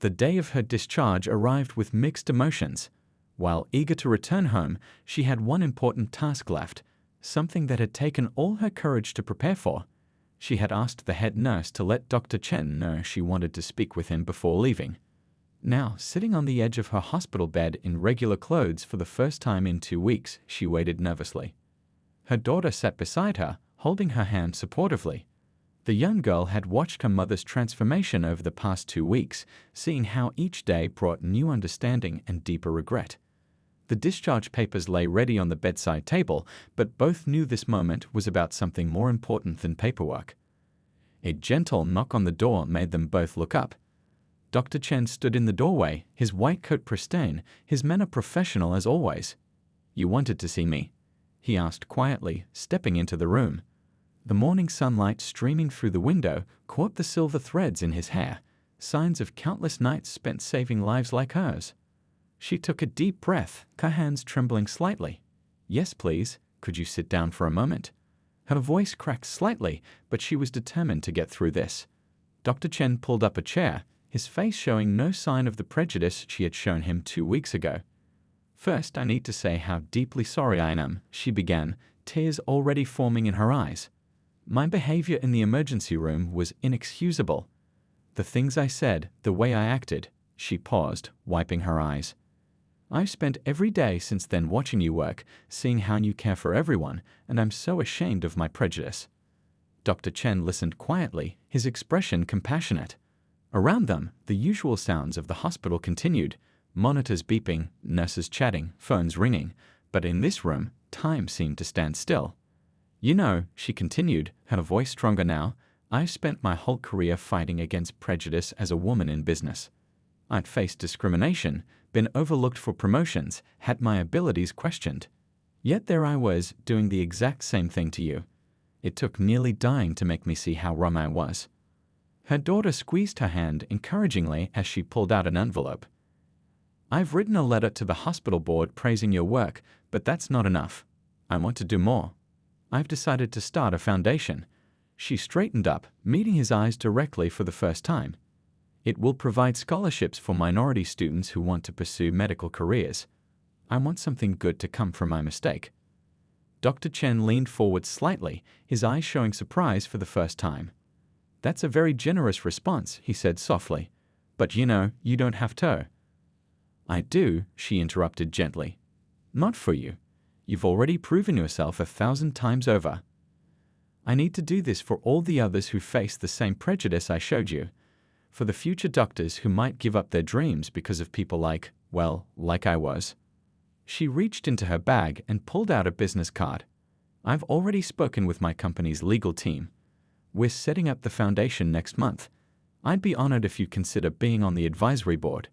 The day of her discharge arrived with mixed emotions. While eager to return home, she had one important task left, something that had taken all her courage to prepare for. She had asked the head nurse to let Dr. Chen know she wanted to speak with him before leaving. Now, sitting on the edge of her hospital bed in regular clothes for the first time in 2 weeks, she waited nervously. Her daughter sat beside her, holding her hand supportively. The young girl had watched her mother's transformation over the past 2 weeks, seeing how each day brought new understanding and deeper regret. The discharge papers lay ready on the bedside table, but both knew this moment was about something more important than paperwork. A gentle knock on the door made them both look up. Dr. Chen stood in the doorway, his white coat pristine, his manner professional as always. "You wanted to see me?" he asked quietly, stepping into the room. The morning sunlight streaming through the window caught the silver threads in his hair, signs of countless nights spent saving lives like hers. She took a deep breath, her hands trembling slightly. "Yes, please. Could you sit down for a moment?" Her voice cracked slightly, but she was determined to get through this. Dr. Chen pulled up a chair, his face showing no sign of the prejudice she had shown him 2 weeks ago. "First, I need to say how deeply sorry I am," she began, tears already forming in her eyes. "My behavior in the emergency room was inexcusable. The things I said, the way I acted," she paused, wiping her eyes. "I've spent every day since then watching you work, seeing how you care for everyone, and I'm so ashamed of my prejudice." Dr. Chen listened quietly, his expression compassionate. Around them, the usual sounds of the hospital continued, monitors beeping, nurses chatting, phones ringing, but in this room, time seemed to stand still. "You know," she continued, her voice stronger now, "I've spent my whole career fighting against prejudice as a woman in business. I'd faced discrimination, been overlooked for promotions, had my abilities questioned. Yet there I was, doing the exact same thing to you. It took nearly dying to make me see how wrong I was." Her daughter squeezed her hand encouragingly as she pulled out an envelope. "I've written a letter to the hospital board praising your work, but that's not enough. I want to do more. I've decided to start a foundation." She straightened up, meeting his eyes directly for the first time. "It will provide scholarships for minority students who want to pursue medical careers. I want something good to come from my mistake." Dr. Chen leaned forward slightly, his eyes showing surprise for the first time. "That's a very generous response," he said softly. "But you know, you don't have to." "I do," she interrupted gently. "Not for you. You've already proven yourself 1,000 times over. I need to do this for all the others who face the same prejudice I showed you. For the future doctors who might give up their dreams because of people like, well, like I was." She reached into her bag and pulled out a business card. "I've already spoken with my company's legal team. We're setting up the foundation next month. I'd be honored if you consider being on the advisory board.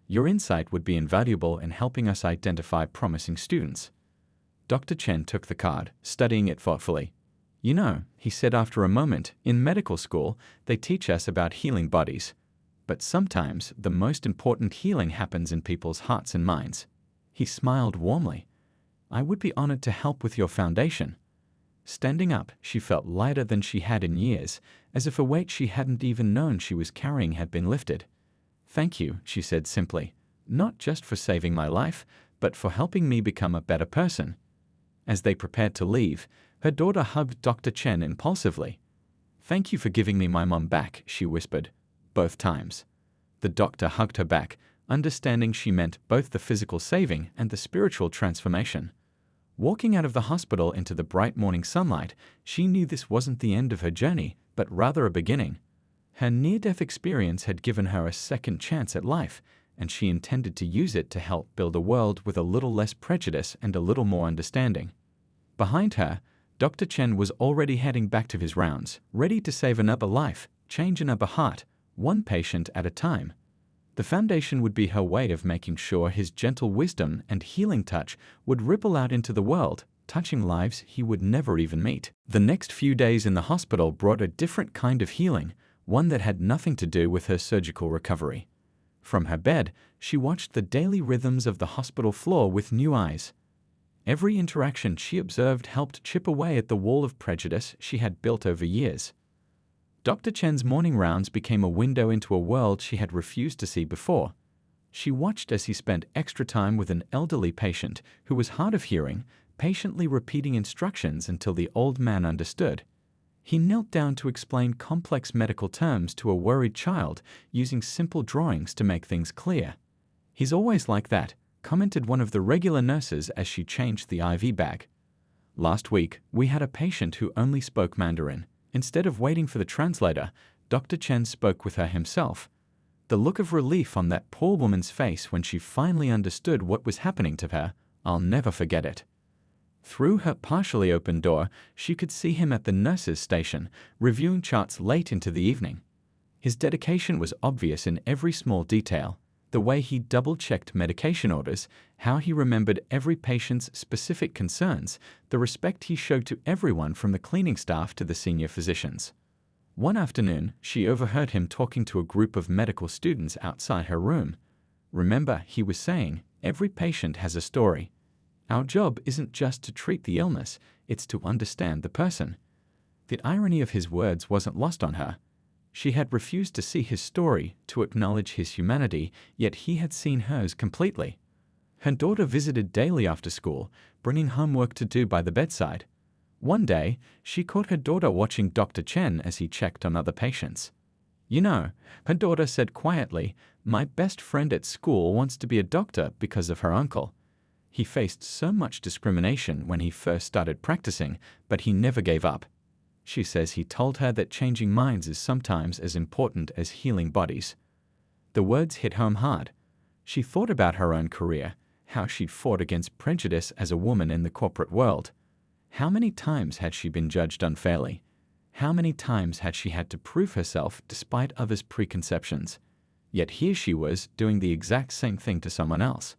Your insight would be invaluable in helping us identify promising students." Dr. Chen took the card, studying it thoughtfully. "You know," he said after a moment, "in medical school, they teach us about healing bodies. But sometimes the most important healing happens in people's hearts and minds." He smiled warmly. "I would be honored to help with your foundation." Standing up, she felt lighter than she had in years, as if a weight she hadn't even known she was carrying had been lifted. "Thank you," she said simply, "not just for saving my life, but for helping me become a better person." As they prepared to leave, her daughter hugged Dr. Chen impulsively. "Thank you for giving me my mom back," she whispered, "both times." The doctor hugged her back, understanding she meant both the physical saving and the spiritual transformation. Walking out of the hospital into the bright morning sunlight, she knew this wasn't the end of her journey, but rather a beginning. Her near-death experience had given her a second chance at life, and she intended to use it to help build a world with a little less prejudice and a little more understanding. Behind her, Dr. Chen was already heading back to his rounds, ready to save another life, change another heart, one patient at a time. The foundation would be her way of making sure his gentle wisdom and healing touch would ripple out into the world, touching lives he would never even meet. The next few days in the hospital brought a different kind of healing, one that had nothing to do with her surgical recovery. From her bed, she watched the daily rhythms of the hospital floor with new eyes. Every interaction she observed helped chip away at the wall of prejudice she had built over years. Dr. Chen's morning rounds became a window into a world she had refused to see before. She watched as he spent extra time with an elderly patient who was hard of hearing, patiently repeating instructions until the old man understood. He knelt down to explain complex medical terms to a worried child, using simple drawings to make things clear. "He's always like that," commented one of the regular nurses as she changed the IV bag. "Last week, we had a patient who only spoke Mandarin. Instead of waiting for the translator, Dr. Chen spoke with her himself. The look of relief on that poor woman's face when she finally understood what was happening to her, I'll never forget it." Through her partially open door, she could see him at the nurse's station, reviewing charts late into the evening. His dedication was obvious in every small detail. The way he double-checked medication orders, how he remembered every patient's specific concerns, the respect he showed to everyone from the cleaning staff to the senior physicians. One afternoon, she overheard him talking to a group of medical students outside her room. "Remember," he was saying, "every patient has a story. Our job isn't just to treat the illness, it's to understand the person." The irony of his words wasn't lost on her. She had refused to see his story, to acknowledge his humanity, yet he had seen hers completely. Her daughter visited daily after school, bringing homework to do by the bedside. One day, she caught her daughter watching Dr. Chen as he checked on other patients. "You know," her daughter said quietly, "my best friend at school wants to be a doctor because of her uncle. He faced so much discrimination when he first started practicing, but he never gave up." She says he told her that changing minds is sometimes as important as healing bodies. The words hit home hard. She thought about her own career, how she'd fought against prejudice as a woman in the corporate world. How many times had she been judged unfairly? How many times had she had to prove herself despite others' preconceptions? Yet here she was doing the exact same thing to someone else.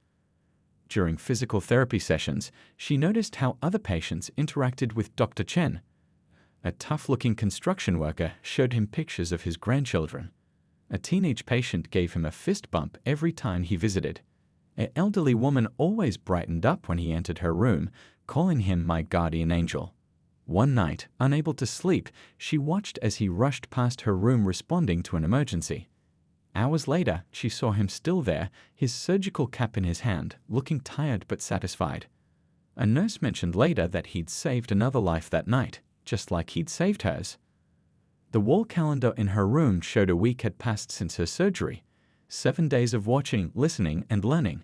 During physical therapy sessions, she noticed how other patients interacted with Dr. Chen. A tough-looking construction worker showed him pictures of his grandchildren. A teenage patient gave him a fist bump every time he visited. An elderly woman always brightened up when he entered her room, calling him "my guardian angel." One night, unable to sleep, she watched as he rushed past her room responding to an emergency. Hours later, she saw him still there, his surgical cap in his hand, looking tired but satisfied. A nurse mentioned later that he'd saved another life that night, just like he'd saved hers. The wall calendar in her room showed a week had passed since her surgery. 7 days of watching, listening, and learning.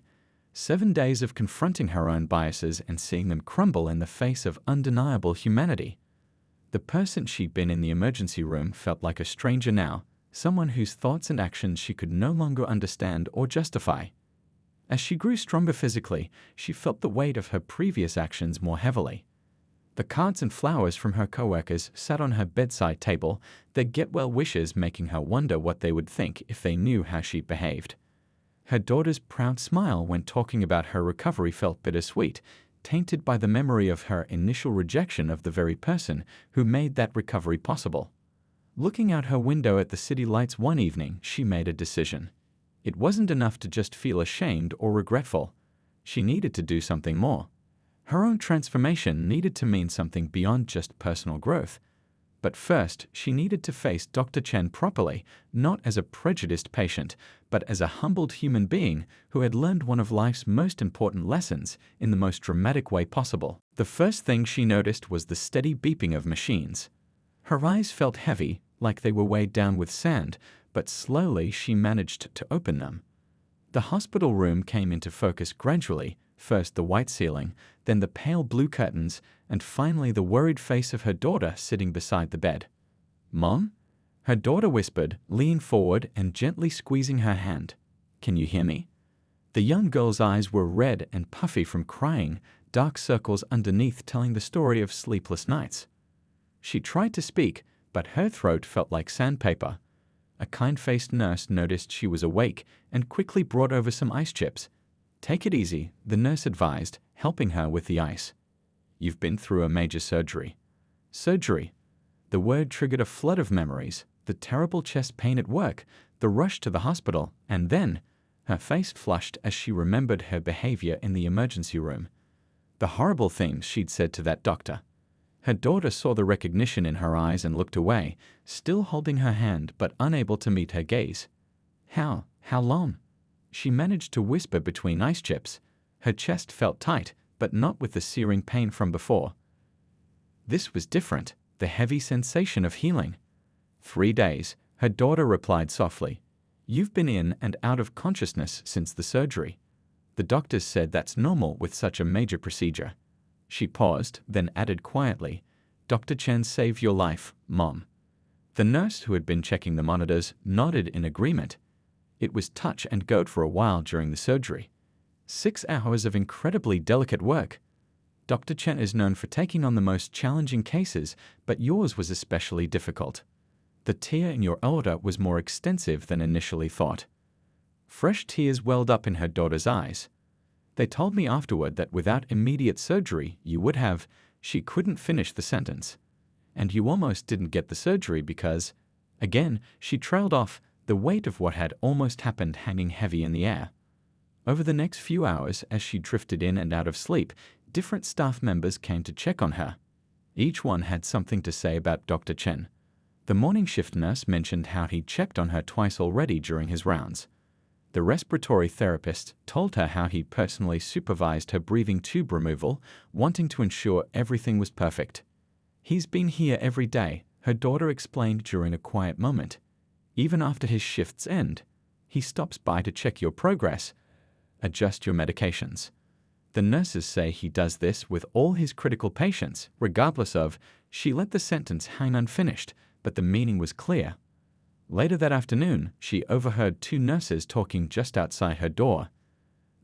7 days of confronting her own biases and seeing them crumble in the face of undeniable humanity. The person she'd been in the emergency room felt like a stranger now, someone whose thoughts and actions she could no longer understand or justify. As she grew stronger physically, she felt the weight of her previous actions more heavily. The cards and flowers from her coworkers sat on her bedside table, their get-well wishes making her wonder what they would think if they knew how she behaved. Her daughter's proud smile when talking about her recovery felt bittersweet, tainted by the memory of her initial rejection of the very person who made that recovery possible. Looking out her window at the city lights one evening, she made a decision. It wasn't enough to just feel ashamed or regretful. She needed to do something more. Her own transformation needed to mean something beyond just personal growth. But first, she needed to face Dr. Chen properly, not as a prejudiced patient, but as a humbled human being who had learned one of life's most important lessons in the most dramatic way possible. The first thing she noticed was the steady beeping of machines. Her eyes felt heavy, like they were weighed down with sand, but slowly she managed to open them. The hospital room came into focus gradually, first the white ceiling, then the pale blue curtains, and finally the worried face of her daughter sitting beside the bed. "Mom?" Her daughter whispered, leaning forward and gently squeezing her hand. "Can you hear me?" The young girl's eyes were red and puffy from crying, dark circles underneath telling the story of sleepless nights. She tried to speak, but her throat felt like sandpaper. A kind-faced nurse noticed she was awake and quickly brought over some ice chips. "Take it easy," the nurse advised, helping her with the ice. "You've been through a major surgery." Surgery. The word triggered a flood of memories, the terrible chest pain at work, the rush to the hospital, and then her face flushed as she remembered her behavior in the emergency room. The horrible things she'd said to that doctor. Her daughter saw the recognition in her eyes and looked away, still holding her hand but unable to meet her gaze. How long? She managed to whisper between ice chips. Her chest felt tight, but not with the searing pain from before. This was different, the heavy sensation of healing. 3 days, her daughter replied softly. You've been in and out of consciousness since the surgery. The doctors said that's normal with such a major procedure. She paused, then added quietly, Dr. Chen saved your life, Mom. The nurse who had been checking the monitors nodded in agreement. It was touch and go for a while during the surgery. 6 hours of incredibly delicate work. Dr. Chen is known for taking on the most challenging cases, but yours was especially difficult. The tear in your aorta was more extensive than initially thought. Fresh tears welled up in her daughter's eyes. They told me afterward that without immediate surgery, you would have. She couldn't finish the sentence. And you almost didn't get the surgery because, again, she trailed off, the weight of what had almost happened hanging heavy in the air. Over the next few hours, as she drifted in and out of sleep, different staff members came to check on her. Each one had something to say about Dr. Chen. The morning shift nurse mentioned how he checked on her twice already during his rounds. The respiratory therapist told her how he personally supervised her breathing tube removal, wanting to ensure everything was perfect. He's been here every day, her daughter explained during a quiet moment. Even after his shifts end, he stops by to check your progress, adjust your medications. The nurses say he does this with all his critical patients, regardless of. She let the sentence hang unfinished, but the meaning was clear. Later that afternoon, she overheard 2 nurses talking just outside her door.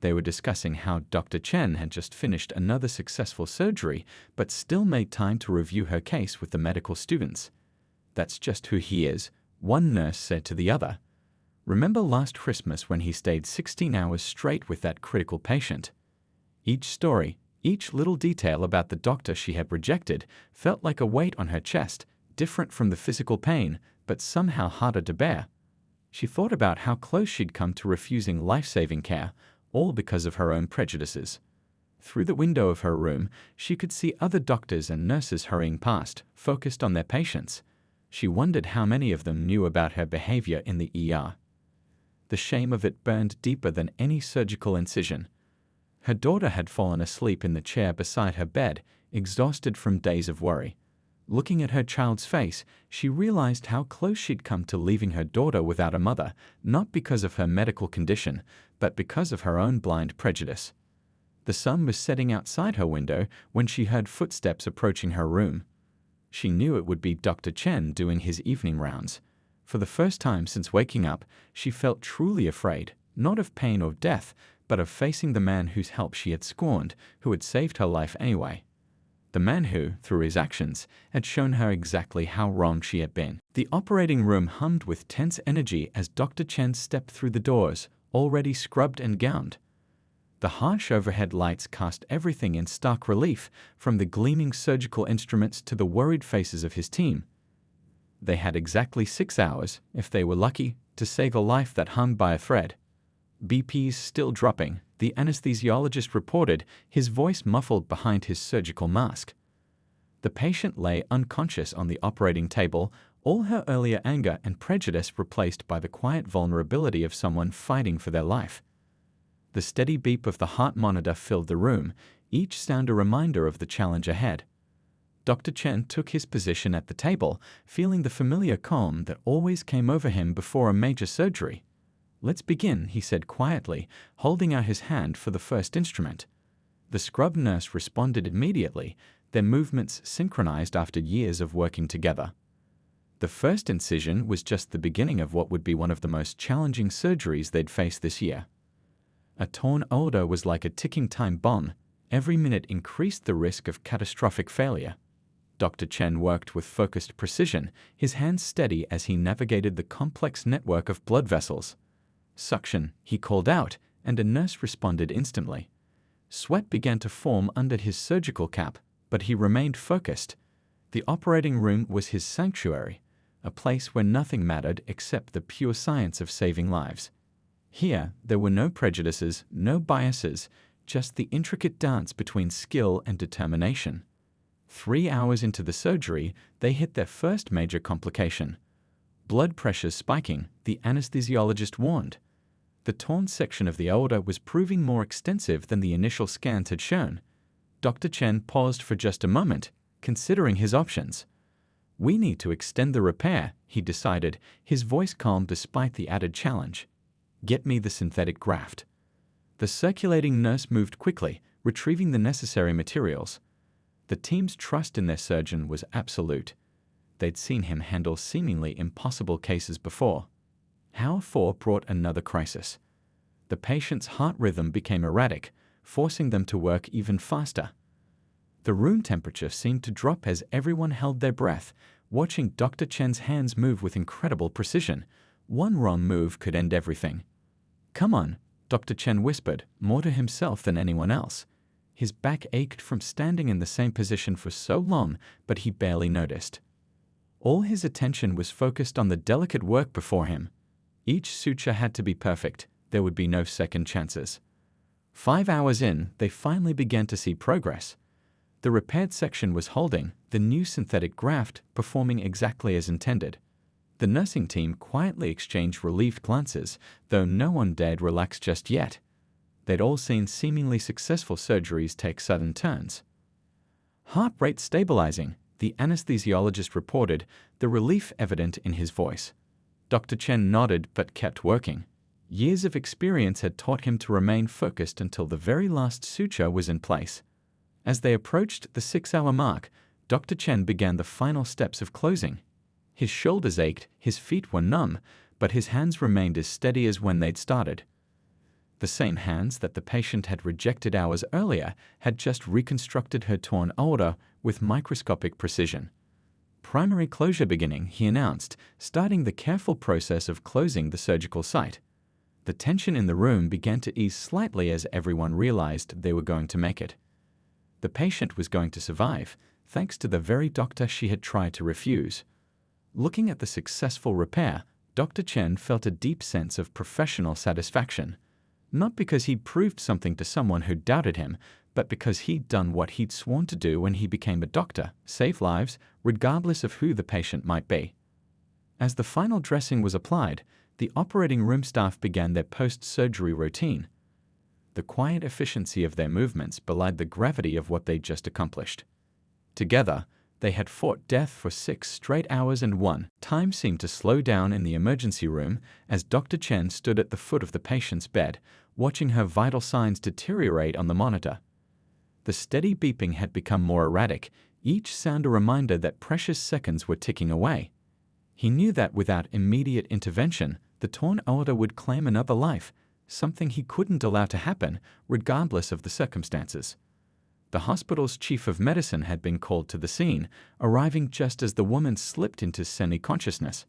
They were discussing how Dr. Chen had just finished another successful surgery, but still made time to review her case with the medical students. That's just who he is, one nurse said to the other. Remember last Christmas when he stayed 16 hours straight with that critical patient? Each story, each little detail about the doctor she had rejected felt like a weight on her chest, different from the physical pain, but somehow harder to bear. She thought about how close she'd come to refusing life-saving care, all because of her own prejudices. Through the window of her room, she could see other doctors and nurses hurrying past, focused on their patients. She wondered how many of them knew about her behavior in the ER. The shame of it burned deeper than any surgical incision. Her daughter had fallen asleep in the chair beside her bed, exhausted from days of worry. Looking at her child's face, she realized how close she'd come to leaving her daughter without a mother, not because of her medical condition, but because of her own blind prejudice. The sun was setting outside her window when she heard footsteps approaching her room. She knew it would be Dr. Chen doing his evening rounds. For the first time since waking up, she felt truly afraid, not of pain or death, but of facing the man whose help she had scorned, who had saved her life anyway. The man who, through his actions, had shown her exactly how wrong she had been. The operating room hummed with tense energy as Dr. Chen stepped through the doors, already scrubbed and gowned. The harsh overhead lights cast everything in stark relief, from the gleaming surgical instruments to the worried faces of his team. They had exactly 6 hours, if they were lucky, to save a life that hung by a thread. BP's still dropping, the anesthesiologist reported, his voice muffled behind his surgical mask. The patient lay unconscious on the operating table, all her earlier anger and prejudice replaced by the quiet vulnerability of someone fighting for their life. The steady beep of the heart monitor filled the room, each sound a reminder of the challenge ahead. Dr. Chen took his position at the table, feeling the familiar calm that always came over him before a major surgery. "Let's begin," he said quietly, holding out his hand for the first instrument. The scrub nurse responded immediately, their movements synchronized after years of working together. The first incision was just the beginning of what would be one of the most challenging surgeries they'd face this year. A torn aorta was like a ticking time bomb. Every minute increased the risk of catastrophic failure. Dr. Chen worked with focused precision, his hands steady as he navigated the complex network of blood vessels. "Suction," he called out, and a nurse responded instantly. Sweat began to form under his surgical cap, but he remained focused. The operating room was his sanctuary, a place where nothing mattered except the pure science of saving lives. Here, there were no prejudices, no biases, just the intricate dance between skill and determination. 3 hours into the surgery, they hit their first major complication. Blood pressure spiking, the anesthesiologist warned. The torn section of the aorta was proving more extensive than the initial scans had shown. Dr. Chen paused for just a moment, considering his options. "We need to extend the repair," he decided, his voice calm despite the added challenge. "Get me the synthetic graft." The circulating nurse moved quickly, retrieving the necessary materials. The team's trust in their surgeon was absolute. They'd seen him handle seemingly impossible cases before. Hour 4 brought another crisis. The patient's heart rhythm became erratic, forcing them to work even faster. The room temperature seemed to drop as everyone held their breath, watching Dr. Chen's hands move with incredible precision. One wrong move could end everything. "Come on," Dr. Chen whispered, more to himself than anyone else. His back ached from standing in the same position for so long, but he barely noticed. All his attention was focused on the delicate work before him. Each suture had to be perfect. There would be no second chances. 5 hours in, they finally began to see progress. The repaired section was holding, the new synthetic graft performing exactly as intended. The nursing team quietly exchanged relieved glances, though no one dared relax just yet. They'd all seen seemingly successful surgeries take sudden turns. "Heart rate stabilizing," the anesthesiologist reported, the relief evident in his voice. Dr. Chen nodded but kept working. Years of experience had taught him to remain focused until the very last suture was in place. As they approached the 6-hour mark, Dr. Chen began the final steps of closing. His shoulders ached, his feet were numb, but his hands remained as steady as when they'd started. The same hands that the patient had rejected hours earlier had just reconstructed her torn aorta with microscopic precision. "Primary closure beginning," he announced, starting the careful process of closing the surgical site. The tension in the room began to ease slightly as everyone realized they were going to make it. The patient was going to survive, thanks to the very doctor she had tried to refuse. Looking at the successful repair, Dr. Chen felt a deep sense of professional satisfaction. Not because he'd proved something to someone who doubted him, but because he'd done what he'd sworn to do when he became a doctor: save lives, regardless of who the patient might be. As the final dressing was applied, the operating room staff began their post-surgery routine. The quiet efficiency of their movements belied the gravity of what they'd just accomplished. Together, they had fought death for 6 straight hours and won. Time seemed to slow down in the emergency room as Dr. Chen stood at the foot of the patient's bed, watching her vital signs deteriorate on the monitor. The steady beeping had become more erratic, each sound a reminder that precious seconds were ticking away. He knew that without immediate intervention, the torn aorta would claim another life, something he couldn't allow to happen, regardless of the circumstances. The hospital's chief of medicine had been called to the scene, arriving just as the woman slipped into semi-consciousness.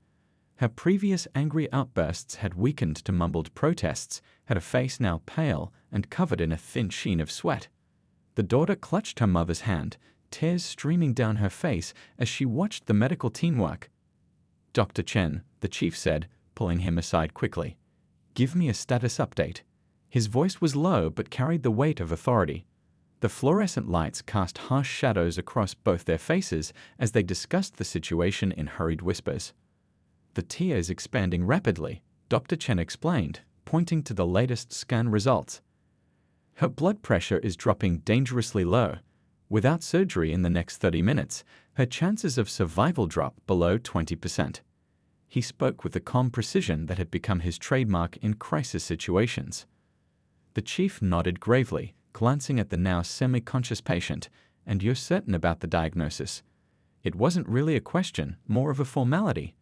Her previous angry outbursts had weakened to mumbled protests, her face now pale and covered in a thin sheen of sweat. The daughter clutched her mother's hand, tears streaming down her face as she watched the medical team work. "Dr. Chen," the chief said, pulling him aside quickly. "Give me a status update." His voice was low but carried the weight of authority. The fluorescent lights cast harsh shadows across both their faces as they discussed the situation in hurried whispers. "The tears expanding rapidly," Dr. Chen explained, pointing to the latest scan results. "Her blood pressure is dropping dangerously low. Without surgery in the next 30 minutes, her chances of survival drop below 20%. He spoke with the calm precision that had become his trademark in crisis situations. The chief nodded gravely, glancing at the now semi-conscious patient. "And you're certain about the diagnosis?" It wasn't really a question, more of a formality.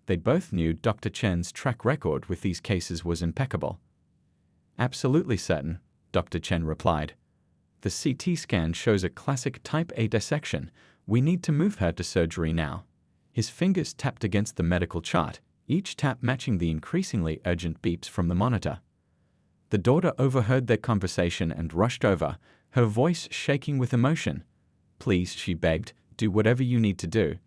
They both knew Dr. Chen's track record with these cases was impeccable. "Absolutely certain," Dr. Chen replied. "The CT scan shows a classic type A dissection. We need to move her to surgery now." His fingers tapped against the medical chart, each tap matching the increasingly urgent beeps from the monitor. The daughter overheard their conversation and rushed over, her voice shaking with emotion. "Please," she begged, "do whatever you need to do.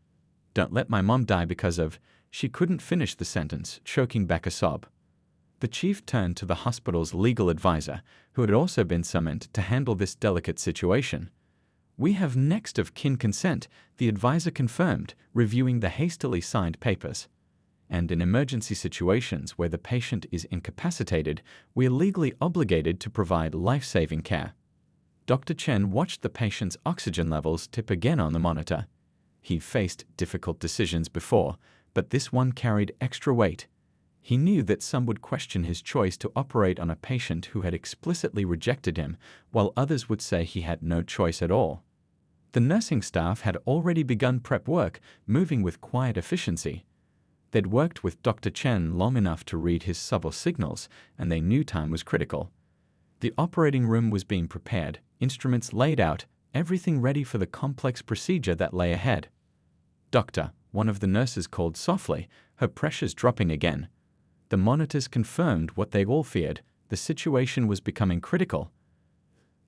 Don't let my mom die because of—" She couldn't finish the sentence, choking back a sob. The chief turned to the hospital's legal advisor, who had also been summoned to handle this delicate situation. "We have next of kin consent," the advisor confirmed, reviewing the hastily signed papers. "And in emergency situations where the patient is incapacitated, we are legally obligated to provide life-saving care." Dr. Chen watched the patient's oxygen levels tip again on the monitor. He faced difficult decisions before, but this one carried extra weight. He knew that some would question his choice to operate on a patient who had explicitly rejected him, while others would say he had no choice at all. The nursing staff had already begun prep work, moving with quiet efficiency. They'd worked with Dr. Chen long enough to read his subtle signals, and they knew time was critical. The operating room was being prepared, instruments laid out, everything ready for the complex procedure that lay ahead. "Doctor," one of the nurses called softly, her pressures dropping again. The monitors confirmed what they all feared: the situation was becoming critical.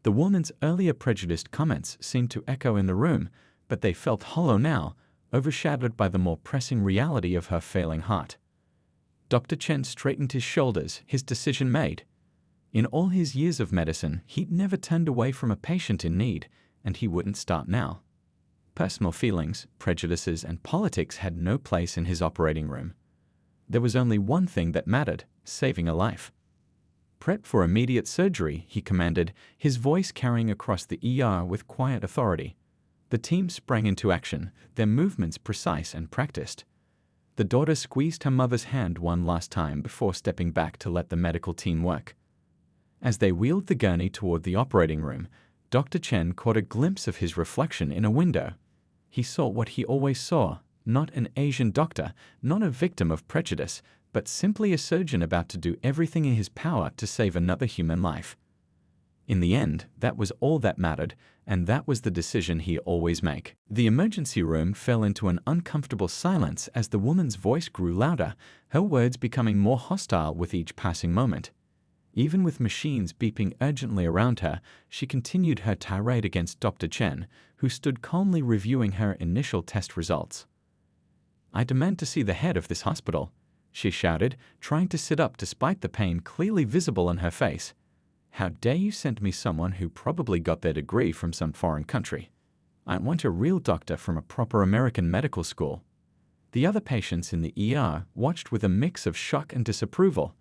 The woman's earlier prejudiced comments seemed to echo in the room, but they felt hollow now, overshadowed by the more pressing reality of her failing heart. Dr. Chen straightened his shoulders, his decision made. In all his years of medicine, he'd never turned away from a patient in need, and he wouldn't start now. Personal feelings, prejudices, and politics had no place in his operating room. There was only one thing that mattered: saving a life. "Prep for immediate surgery," he commanded, his voice carrying across the ER with quiet authority. The team sprang into action, their movements precise and practiced. The daughter squeezed her mother's hand one last time before stepping back to let the medical team work. As they wheeled the gurney toward the operating room, Dr. Chen caught a glimpse of his reflection in a window. He saw what he always saw: not an Asian doctor, not a victim of prejudice, but simply a surgeon about to do everything in his power to save another human life. In the end, that was all that mattered, and that was the decision he'd always make. The emergency room fell into an uncomfortable silence as the woman's voice grew louder, her words becoming more hostile with each passing moment. Even with machines beeping urgently around her, she continued her tirade against Dr. Chen, who stood calmly reviewing her initial test results. "I demand to see the head of this hospital," she shouted, trying to sit up despite the pain clearly visible on her face. "How dare you send me someone who probably got their degree from some foreign country? I want a real doctor from a proper American medical school." The other patients in the ER watched with a mix of shock and disapproval.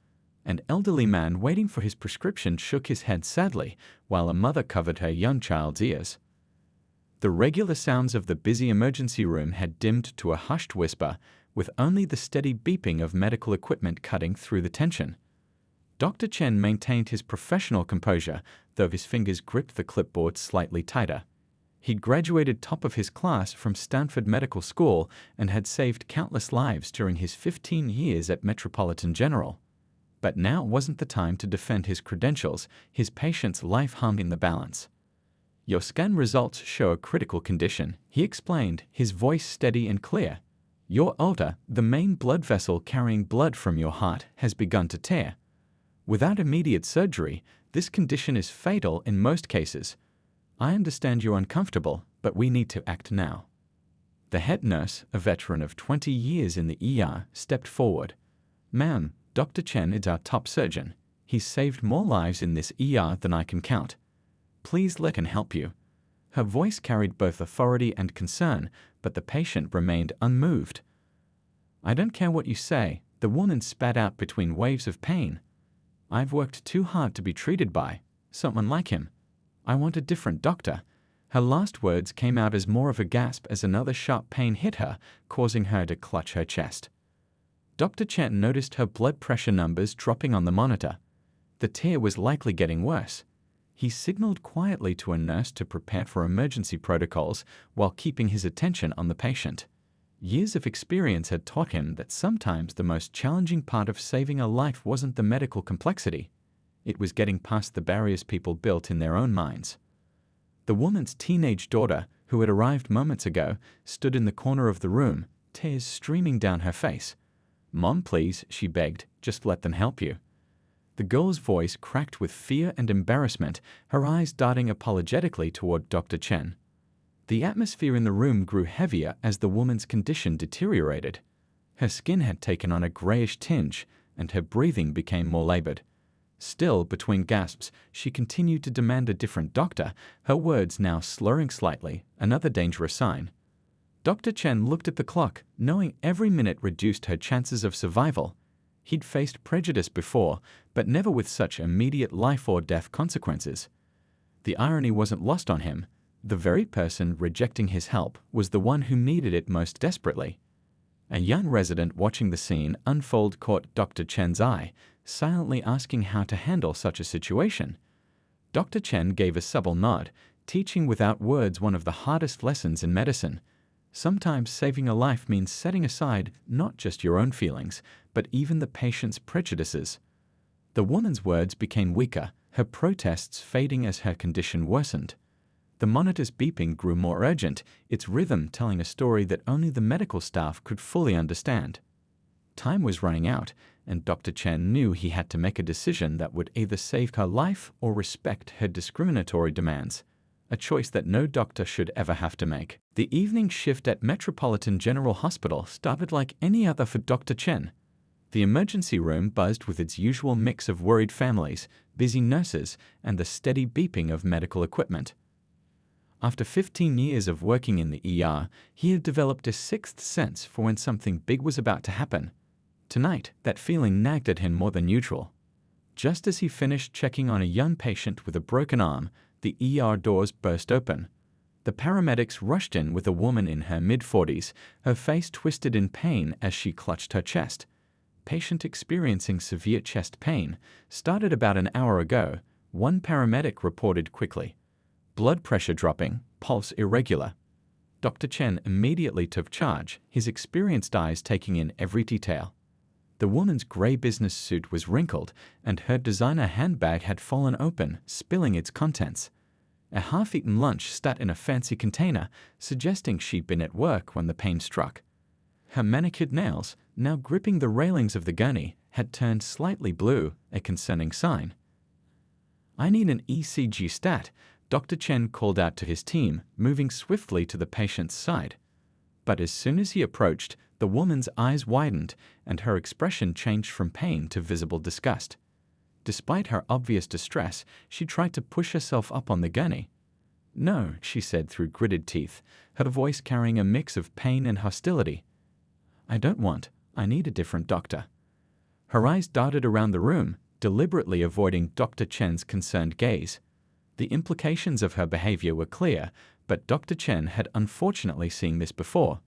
An elderly man waiting for his prescription shook his head sadly, while a mother covered her young child's ears. The regular sounds of the busy emergency room had dimmed to a hushed whisper, with only the steady beeping of medical equipment cutting through the tension. Dr. Chen maintained his professional composure, though his fingers gripped the clipboard slightly tighter. He'd graduated top of his class from Stanford Medical School and had saved countless lives during his 15 years at Metropolitan General. But now wasn't the time to defend his credentials. His patient's life hung in the balance. "Your scan results show a critical condition," he explained, his voice steady and clear. "Your aorta, the main blood vessel carrying blood from your heart, has begun to tear. Without immediate surgery, this condition is fatal in most cases. I understand you're uncomfortable, but we need to act now." The head nurse, a veteran of 20 years in the ER, stepped forward. "Ma'am, Dr. Chen is our top surgeon. He's saved more lives in this ER than I can count. Please let him help you." Her voice carried both authority and concern, but the patient remained unmoved. "I don't care what you say," the woman spat out between waves of pain. "I've worked too hard to be treated by someone like him. I want a different doctor." Her last words came out as more of a gasp as another sharp pain hit her, causing her to clutch her chest. Dr. Chen noticed her blood pressure numbers dropping on the monitor. The tear was likely getting worse. He signaled quietly to a nurse to prepare for emergency protocols while keeping his attention on the patient. Years of experience had taught him that sometimes the most challenging part of saving a life wasn't the medical complexity. It was getting past the barriers people built in their own minds. The woman's teenage daughter, who had arrived moments ago, stood in the corner of the room, tears streaming down her face. "Mom, please," she begged, "just let them help you." The girl's voice cracked with fear and embarrassment, her eyes darting apologetically toward Dr. Chen. The atmosphere in the room grew heavier as the woman's condition deteriorated. Her skin had taken on a grayish tinge, and her breathing became more labored. Still, between gasps, she continued to demand a different doctor, her words now slurring slightly, another dangerous sign. Dr. Chen looked at the clock, knowing every minute reduced her chances of survival. He'd faced prejudice before, but never with such immediate life-or-death consequences. The irony wasn't lost on him. The very person rejecting his help was the one who needed it most desperately. A young resident watching the scene unfold caught Dr. Chen's eye, silently asking how to handle such a situation. Dr. Chen gave a subtle nod, teaching without words one of the hardest lessons in medicine. Sometimes saving a life means setting aside not just your own feelings, but even the patient's prejudices. The woman's words became weaker, her protests fading as her condition worsened. The monitor's beeping grew more urgent, its rhythm telling a story that only the medical staff could fully understand. Time was running out, and Dr. Chen knew he had to make a decision that would either save her life or respect her discriminatory demands. A choice that no doctor should ever have to make. The evening shift at Metropolitan General Hospital started like any other for Dr. Chen. The emergency room buzzed with its usual mix of worried families, busy nurses, and the steady beeping of medical equipment. After 15 years of working in the ER, he had developed a sixth sense for when something big was about to happen. Tonight, that feeling nagged at him more than usual. Just as he finished checking on a young patient with a broken arm, the ER doors burst open. The paramedics rushed in with a woman in her mid-40s, her face twisted in pain as she clutched her chest. Patient experiencing severe chest pain. Started about an hour ago, one paramedic reported quickly. Blood pressure dropping, pulse irregular. Dr. Chen immediately took charge, his experienced eyes taking in every detail. The woman's gray business suit was wrinkled, and her designer handbag had fallen open, spilling its contents. A half-eaten lunch sat in a fancy container, suggesting she'd been at work when the pain struck. Her manicured nails, now gripping the railings of the gurney, had turned slightly blue, a concerning sign. "I need an ECG stat," Dr. Chen called out to his team, moving swiftly to the patient's side. But as soon as he approached, the woman's eyes widened, and her expression changed from pain to visible disgust. Despite her obvious distress, she tried to push herself up on the gurney. "No," she said through gritted teeth, her voice carrying a mix of pain and hostility. "I need a different doctor." Her eyes darted around the room, deliberately avoiding Dr. Chen's concerned gaze. The implications of her behavior were clear, but Dr. Chen had unfortunately seen this before.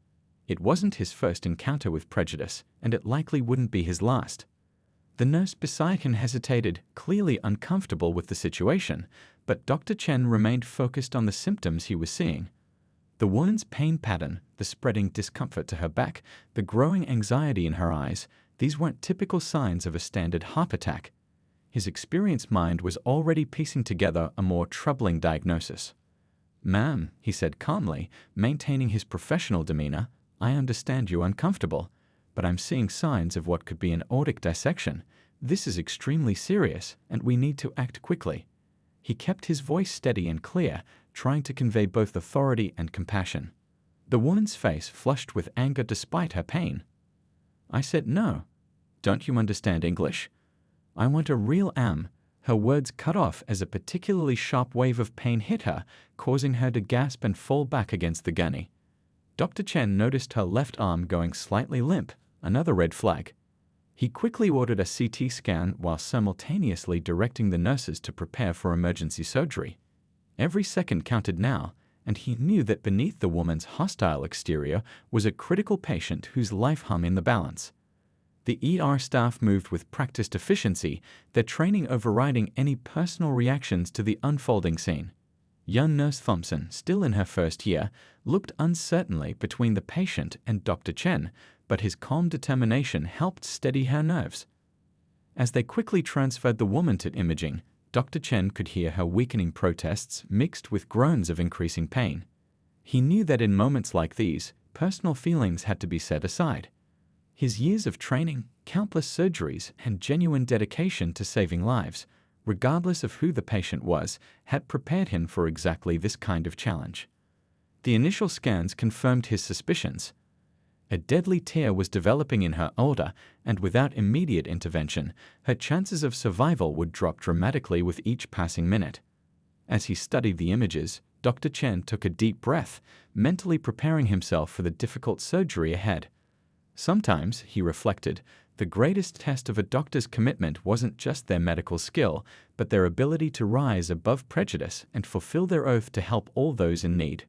It wasn't his first encounter with prejudice, and it likely wouldn't be his last. The nurse beside him hesitated, clearly uncomfortable with the situation, but Dr. Chen remained focused on the symptoms he was seeing. The woman's pain pattern, the spreading discomfort to her back, the growing anxiety in her eyes, these weren't typical signs of a standard heart attack. His experienced mind was already piecing together a more troubling diagnosis. "Ma'am," he said calmly, maintaining his professional demeanor, "I understand you're uncomfortable, but I'm seeing signs of what could be an aortic dissection. This is extremely serious, and we need to act quickly." He kept his voice steady and clear, trying to convey both authority and compassion. The woman's face flushed with anger despite her pain. "I said no. Don't you understand English? I want a real am." Her words cut off as a particularly sharp wave of pain hit her, causing her to gasp and fall back against the gurney. Dr. Chen noticed her left arm going slightly limp, another red flag. He quickly ordered a CT scan while simultaneously directing the nurses to prepare for emergency surgery. Every second counted now, and he knew that beneath the woman's hostile exterior was a critical patient whose life hung in the balance. The ER staff moved with practiced efficiency, their training overriding any personal reactions to the unfolding scene. Young Nurse Thompson, still in her first year, looked uncertainly between the patient and Dr. Chen, but his calm determination helped steady her nerves. As they quickly transferred the woman to imaging, Dr. Chen could hear her weakening protests mixed with groans of increasing pain. He knew that in moments like these, personal feelings had to be set aside. His years of training, countless surgeries, and genuine dedication to saving lives, regardless of who the patient was, had prepared him for exactly this kind of challenge. The initial scans confirmed his suspicions. A deadly tear was developing in her aorta, and without immediate intervention, her chances of survival would drop dramatically with each passing minute. As he studied the images, Dr. Chen took a deep breath, mentally preparing himself for the difficult surgery ahead. Sometimes, he reflected, the greatest test of a doctor's commitment wasn't just their medical skill, but their ability to rise above prejudice and fulfill their oath to help all those in need.